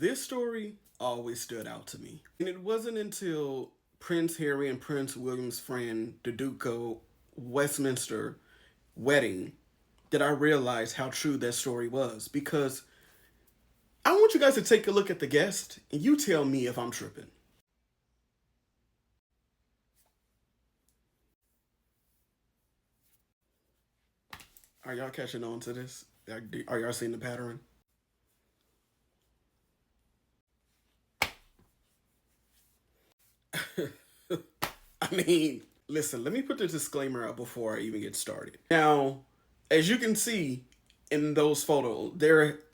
This story always stood out to me. And it wasn't until Prince Harry and Prince William's friend, the Duke of Westminster wedding, that I realized how true that story was. Because I want you guys to take a look at the guest and you tell me if I'm tripping. Are y'all catching on to this? Are y'all seeing the pattern? I mean, listen, let me put the disclaimer out before I even get started. Now, as you can see in those photos,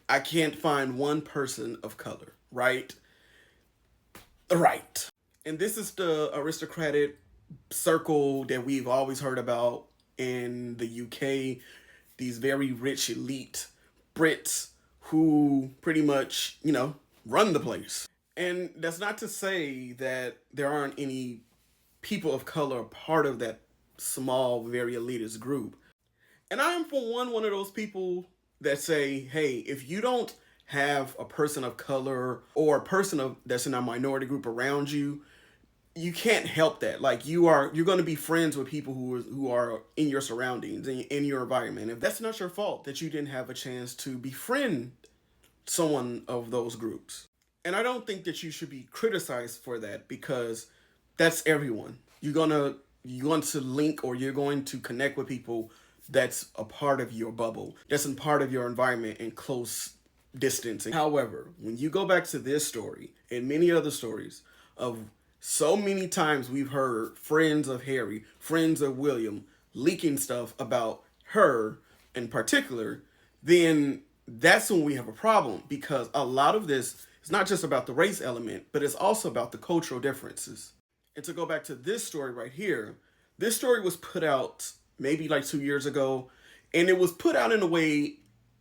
I can't find one person of color, right? Right. And this is the aristocratic circle that we've always heard about in the UK, these very rich elite Brits who pretty much, run the place. And that's not to say that there aren't any people of color part of that small, very elitist group. And I am, for one of those people that say, hey, if you don't have a person of color or a person that's in a minority group around you, you can't help that. Like you're going to be friends with people who are in your surroundings, in your environment. If that's not your fault that you didn't have a chance to befriend someone of those groups. And I don't think that you should be criticized for that, because that's everyone. You're going to link, or you're going to connect with people that's a part of your bubble, that's a part of your environment in close distance. However, when you go back to this story and many other stories of so many times we've heard friends of Harry, friends of William leaking stuff about her in particular, then that's when we have a problem, because a lot of this is not just about the race element, but it's also about the cultural differences. And to go back to this story right here, this story was put out maybe like 2 years ago, and it was put out in a way,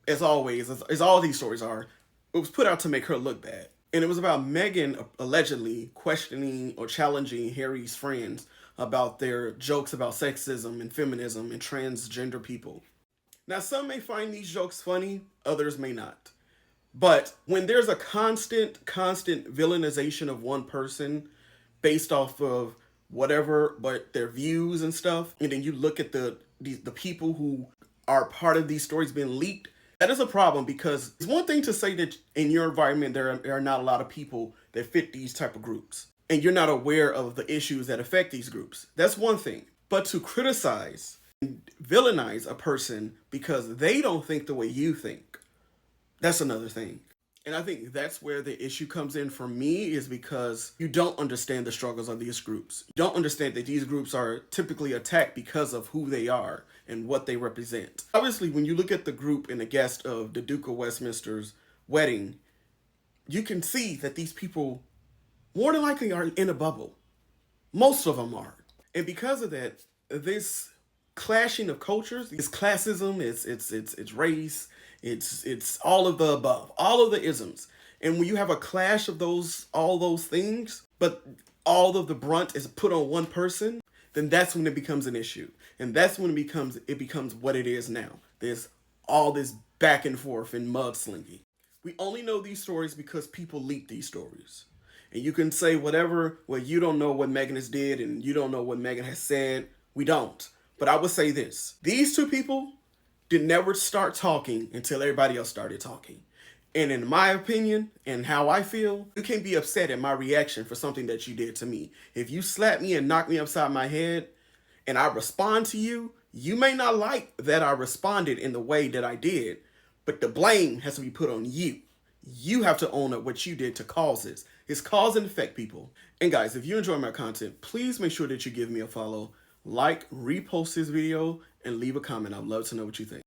as always, as all these stories are, it was put out to make her look bad. And it was about Meghan allegedly questioning or challenging Harry's friends about their jokes about sexism and feminism and transgender people. Now, some may find these jokes funny, others may not. But when there's a constant villainization of one person based off of whatever, but their views and stuff, and then you look at the people who are part of these stories being leaked, that is a problem, because it's one thing to say that in your environment there are not a lot of people that fit these type of groups, and you're not aware of the issues that affect these groups. That's one thing. But to criticize and villainize a person because they don't think the way you think, that's another thing. And I think that's where the issue comes in for me, is because you don't understand the struggles of these groups. You don't understand that these groups are typically attacked because of who they are and what they represent. Obviously, when you look at the group and the guest of the Duke of Westminster's wedding, you can see that these people more than likely are in a bubble. Most of them are. And because of that, this clashing of cultures, it's classism, it's race, it's all of the above, all of the isms. And when you have a clash of all those things, but all of the brunt is put on one person, then that's when it becomes an issue. And that's when it becomes what it is now. There's all this back and forth and mudslinging. We only know these stories because people leak these stories. And you can say whatever, well, you don't know what Meghan has did and you don't know what Meghan has said. We don't. But I would say this. These two people did never start talking until everybody else started talking. And in my opinion, and how I feel, you can't be upset at my reaction for something that you did to me. If you slap me and knock me upside my head and I respond to you, you may not like that I responded in the way that I did, but the blame has to be put on you. You have to own up what you did to cause this. It's cause and effect, people. And guys, if you enjoy my content, please make sure that you give me a follow, like, repost this video, and leave a comment. I'd love to know what you think.